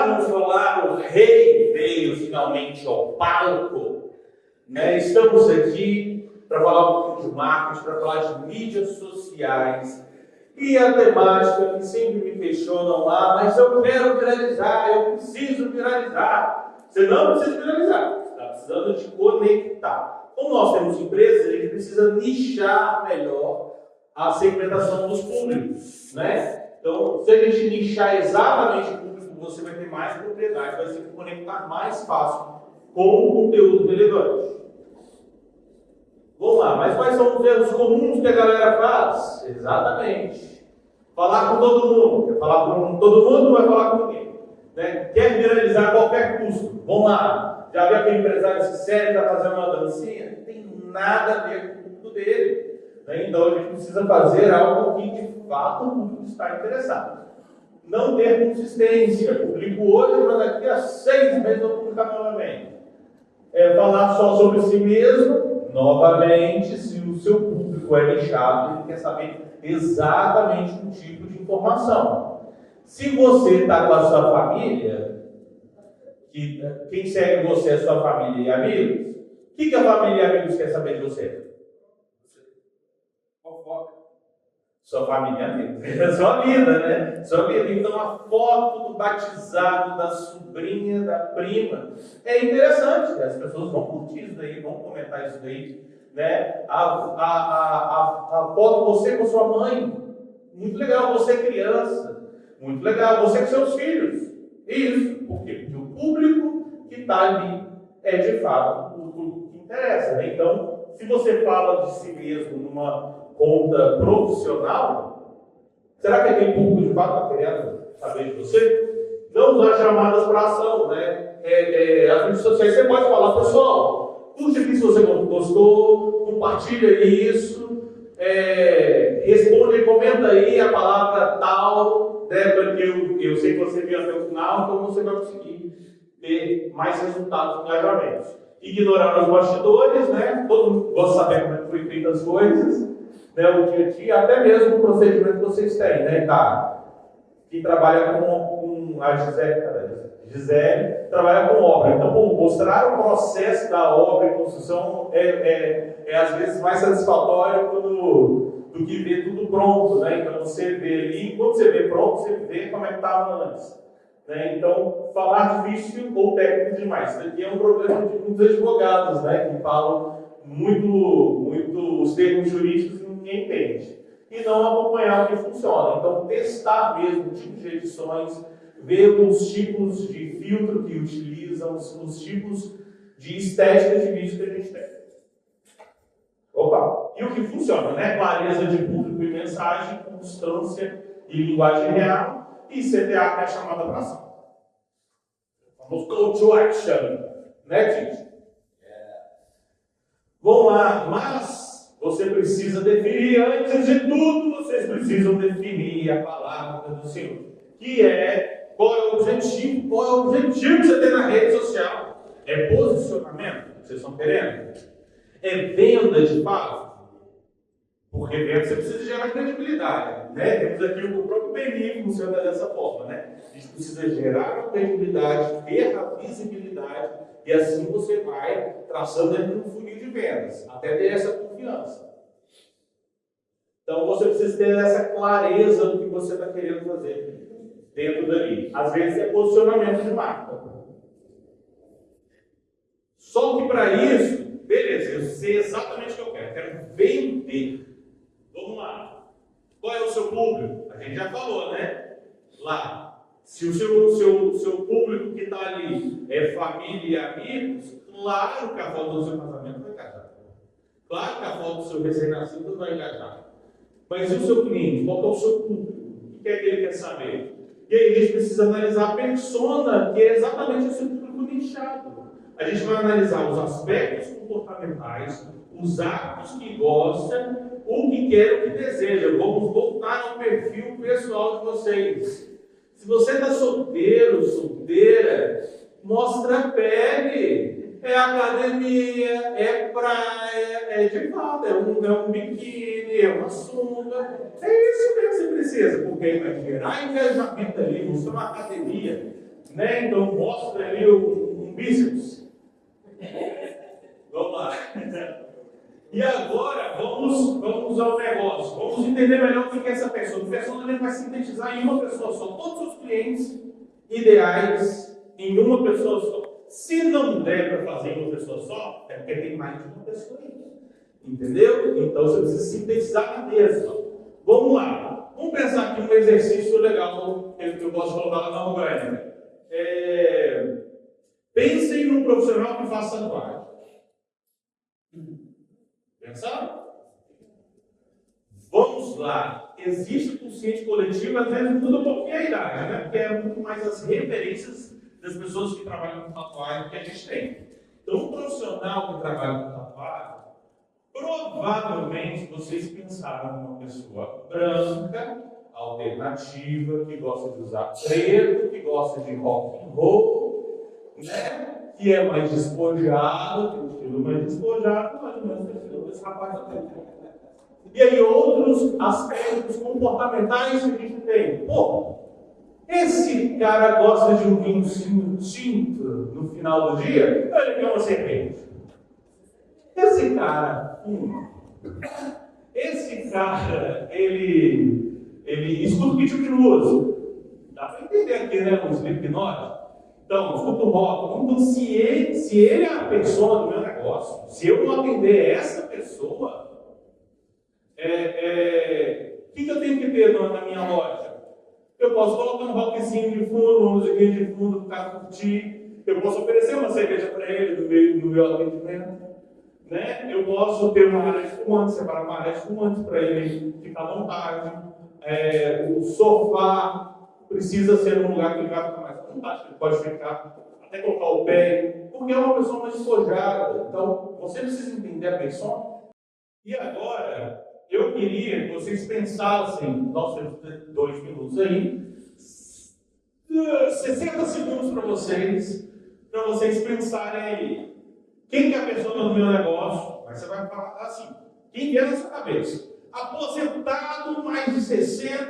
vamos falar, o rei veio finalmente ao palco, né? Estamos aqui para falar um pouquinho de marketing, para falar de mídias sociais e a temática que sempre me questionam lá, mas eu quero viralizar, eu preciso viralizar. Você não precisa viralizar, você está precisando de conectar. Como nós temos empresas, a gente precisa nichar melhor a segmentação dos públicos, né? Então, se a gente nichar exatamente o público, você vai ter mais propriedade, vai se conectar mais fácil com o conteúdo relevante. Vamos lá, mas quais são os erros comuns que a galera faz? Exatamente. Falar com todo mundo. Quer falar com todo mundo, não vai falar com ninguém. Né? Quer viralizar a qualquer custo. Vamos lá. Já viu aquele empresário sério que está fazendo uma dancinha? Não tem nada a ver com o público dele. Né? Então a gente precisa fazer algo que de fato o público está interessado. Não ter consistência. Publico hoje, mas daqui a 6 meses eu vou publicar novamente. Falar só sobre si mesmo. Novamente, se o seu público é nichado, ele quer saber exatamente um tipo de informação. Se você está com a sua família, quem segue você é sua família e amigos, o que a família e amigos quer saber de você? Fofoca. Sua família e amigos. É sua vida, né? Sua vida. Então, a foto do batizado, da sobrinha, da prima, é interessante. As pessoas vão curtir isso daí, vão comentar isso daí. Né? A foto de você com sua mãe, muito legal. Você criança, muito legal. Você com seus filhos. Isso. Por quê? Porque o público que está ali é, de fato, o público que interessa. Né? Então, se você fala de si mesmo numa conta profissional, será que aquele público de fato está querendo saber de você? Não usar chamadas para ação, né? As redes sociais você pode falar, pessoal, curte aqui se você gostou, compartilha isso, responde e comenta aí a palavra tal, né? Porque eu sei que você viu até o final, então você vai conseguir ter mais resultados no engajamento. Ignorar os bastidores, né? Todo mundo gosta de saber como é que foi feito as coisas. Né, o dia a dia, até mesmo o procedimento que vocês têm, né? Tá? Que trabalha com a Gisele trabalha com obra. Então, mostrar o processo da obra e construção às vezes mais satisfatório do que ver tudo pronto, né? Então, você vê ali, quando você vê pronto, você vê como é que estava antes. Né? Então, falar difícil ou técnico demais. Isso aqui é um problema de muitos advogados, né? Que falam muito os termos jurídicos que ninguém entende. E não acompanhar o que funciona. Então, testar mesmo tipos de edições, ver os tipos de filtro que utilizam, os tipos de estética de vídeo que a gente tem. Opa! E o que funciona, né? Clareza de público e mensagem, constância e linguagem real, e CTA, que é a chamada para ação. Vamos call to action, né, gente? Vamos lá, mas você precisa definir, antes de tudo, vocês precisam definir a palavra do Senhor, que é qual é o objetivo que você tem na rede social. É posicionamento, que vocês estão querendo? É venda de fato? Porque venda você precisa gerar credibilidade, né? Temos aqui o próprio PNI funciona dessa forma, né? A gente precisa gerar a credibilidade, ter a visibilidade, e assim você vai traçando dentro de um funil de vendas, até ter essa confiança. Então você precisa ter essa clareza do que você está querendo fazer dentro dali. Às vezes é posicionamento de marca. Só que para isso, beleza, eu sei exatamente o que eu quero vender. Vamos lá. Qual é o seu público? A gente já falou, né? Lá. Se o seu público que está ali é família e amigos, claro que a foto do seu casamento vai engajar. Claro que a foto do seu recém-nascido vai engajar. Mas e o seu cliente? Qual é o seu público? O que é que ele quer saber? E aí a gente precisa analisar a persona, que é exatamente o seu público nichado. A gente vai analisar os aspectos comportamentais, os hábitos que gosta, o que quer, o que deseja. Vamos voltar ao perfil pessoal de vocês. Se você está solteiro, solteira, mostra a pele. É academia, é praia, é de fato, é um biquíni, é uma sunga. É isso mesmo que você precisa, porque vai gerar engajamento ali, mostrar uma academia. né? Então mostra ali um bíceps. Vamos lá. E agora vamos ao negócio. Vamos entender melhor o que é essa pessoa. O personal vai sintetizar em uma pessoa só. Todos os clientes ideais em uma pessoa só. Se não der para fazer em uma pessoa só, é porque tem mais de uma pessoa aí. Entendeu? Então você precisa sintetizar na mesma. Vamos lá. Vamos pensar aqui num exercício legal que eu posso colocar lá na orgânica. Pensem num profissional que faça tatuagem. Pensaram? Vamos lá. Existe o consciente coletivo, às vezes muda um pouquinho a idade, né? Porque é muito mais as referências das pessoas que trabalham com tatuagem que a gente tem. Então, um profissional que trabalha com tatuagem, provavelmente vocês pensaram numa pessoa branca, alternativa, que gosta de usar preto, que gosta de rock and roll, né? Que é mais despojado, tem um estilo mais despojado, mais ou menos o estilo desse rapaz também. E aí outros aspectos comportamentais que a gente tem. Pô, esse cara gosta de um vinho tinto no final do dia, ele quer uma cerveja. Esse cara fuma. Esse cara, ele escuta que tipo de música? Dá para entender aqui, né? Um Slipknot. Então, escuta o rock. Então, se ele é a pessoa do meu negócio, se eu não atender essa pessoa, o que eu tenho que ter na minha loja? Eu posso colocar um rockzinho de fundo, uma musiquinha de fundo para o cara curtir. Eu posso oferecer uma cerveja para ele no meu atendimento. Né? Eu posso ter uma área espumante, separar uma área espumante para ele ficar à vontade. O sofá precisa ser um lugar que ele vai ficar mais à vontade, ele pode ficar, até colocar o pé, porque é uma pessoa mais despojada. Então, você precisa entender a pessoa. E agora, eu queria que vocês pensassem, nós temos 2 minutos aí, 60 segundos para vocês pensarem aí. Quem que é a pessoa do meu negócio? Aí você vai falar assim, quem vier na sua cabeça? Aposentado, mais de 60,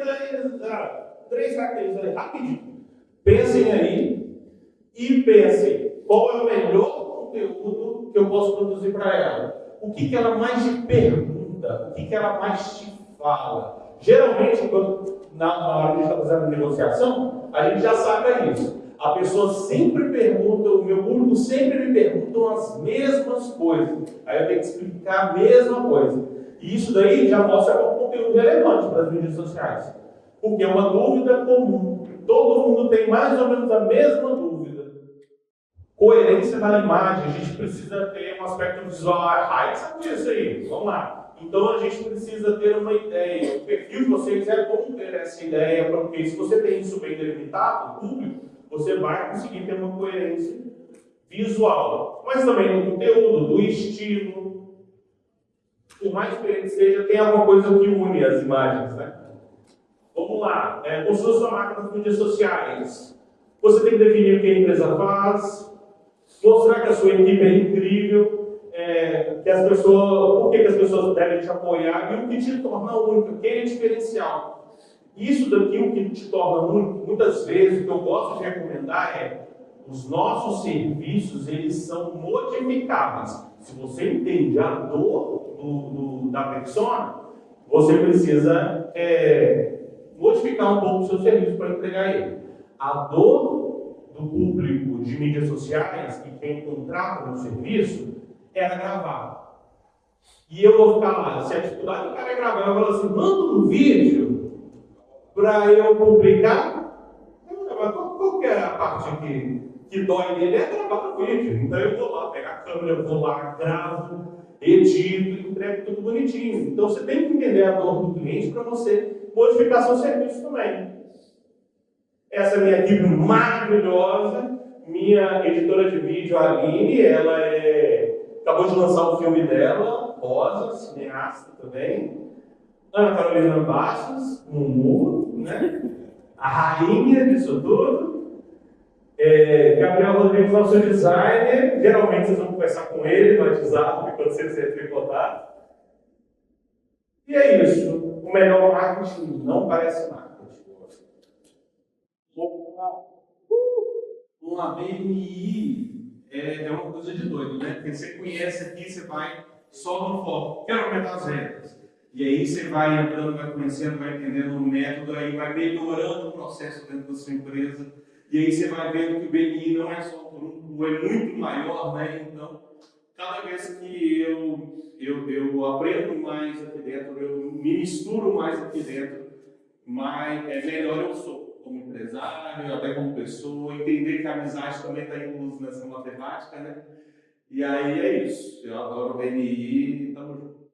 3 características aí, rapidinho. Pensem aí e pensem qual é o melhor conteúdo que eu posso produzir para ela. O que ela mais te pergunta? O que ela mais te fala? Geralmente, na hora que a gente está fazendo a negociação, a gente já sabe isso. A pessoa sempre pergunta, o meu público sempre me perguntam as mesmas coisas. Aí eu tenho que explicar a mesma coisa. E isso daí já mostra que é um conteúdo relevante para as mídias sociais. Porque é uma dúvida comum. Todo mundo tem mais ou menos a mesma dúvida. Coerência na imagem. A gente precisa ter um aspecto visual. Sabe disso aí? Vamos lá. Então a gente precisa ter uma ideia. O perfil de vocês é bom ter essa ideia, porque se você tem isso bem delimitado, público, você vai conseguir ter uma coerência visual, mas também no conteúdo, do estilo. Por mais diferente seja, tem alguma coisa que une as imagens, né? Vamos lá. Construa sua marca nas mídias sociais. Você tem que definir o que a empresa faz, mostrar que a sua equipe é incrível, que as pessoas, por que as pessoas devem te apoiar e o que te torna único, o que é diferencial. Isso daqui, o que te torna único, muitas vezes, o que eu gosto de recomendar os nossos serviços, eles são modificáveis. Se você entende a dor da persona, você precisa modificar um pouco o seu serviço para entregar ele. A dor do público de mídias sociais, que quem contrata no serviço, era gravar. E eu vou ficar lá, se a dificuldade do cara é gravar, eu falo assim, manda um vídeo para eu publicar. Qual que é a parte que dói nele? É gravar o vídeo. Então eu vou lá, pego a câmera, eu vou lá, gravo, edito, entrego tudo bonitinho. Então você tem que entender a dor do cliente para você modificar seu serviço também. Essa é a minha equipe maravilhosa, minha editora de vídeo, a Aline, ela acabou de lançar o filme dela, Rosa, cineasta também. Ana Carolina Bastos, Mumu, né? A rainha disso tudo. Gabriel Rodrigues, nosso designer. Geralmente vocês vão conversar com ele no WhatsApp, quando vocês se contato. E é isso. O melhor marketing não parece marketing. Bom, a BNI é uma coisa de doido, né? Porque você conhece aqui, você vai só no foco. Quero aumentar as vendas. E aí você vai entrando, vai conhecendo, vai entendendo o método, aí vai melhorando o processo dentro da sua empresa. E aí você vai vendo que o BNI não é só um grupo, é muito maior, né? Então, cada vez que eu aprendo mais aqui dentro, eu me misturo mais aqui dentro, melhor eu sou como empresário, até como pessoa, entender que a amizade também está incluso nessa matemática, né? E aí é isso. Eu adoro o BNI e estamos juntos.